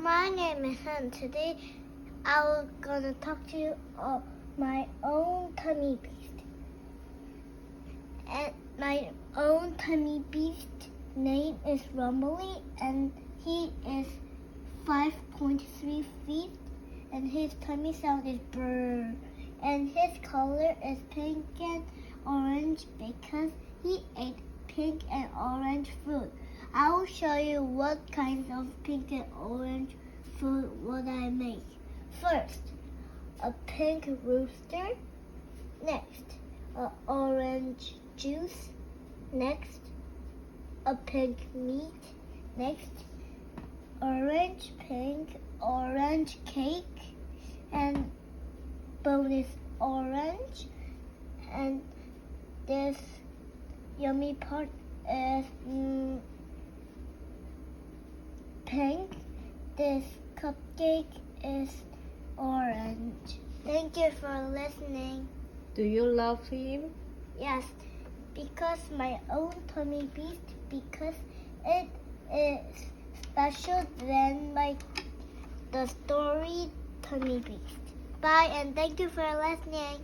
My name is Han. Today I'm gonna talk to you about my own tummy beast. And my own tummy beast name is Rumbly, and he is 5.3 feet, and his tummy sound is brr. And his color is pink and orange because he ate pink and orange food. I will show you what kinds of pink and orange food would I make. First, a pink rooster. Next, an orange juice. Next, a pink meat. Next, orange, pink, orange cake, and bonus orange. And this yummy part is pink. This cupcake is orange. Thank you for listening. Do you love him? Yes, because my own tummy beast, because it is special than the story tummy beast. Bye, and thank you for listening.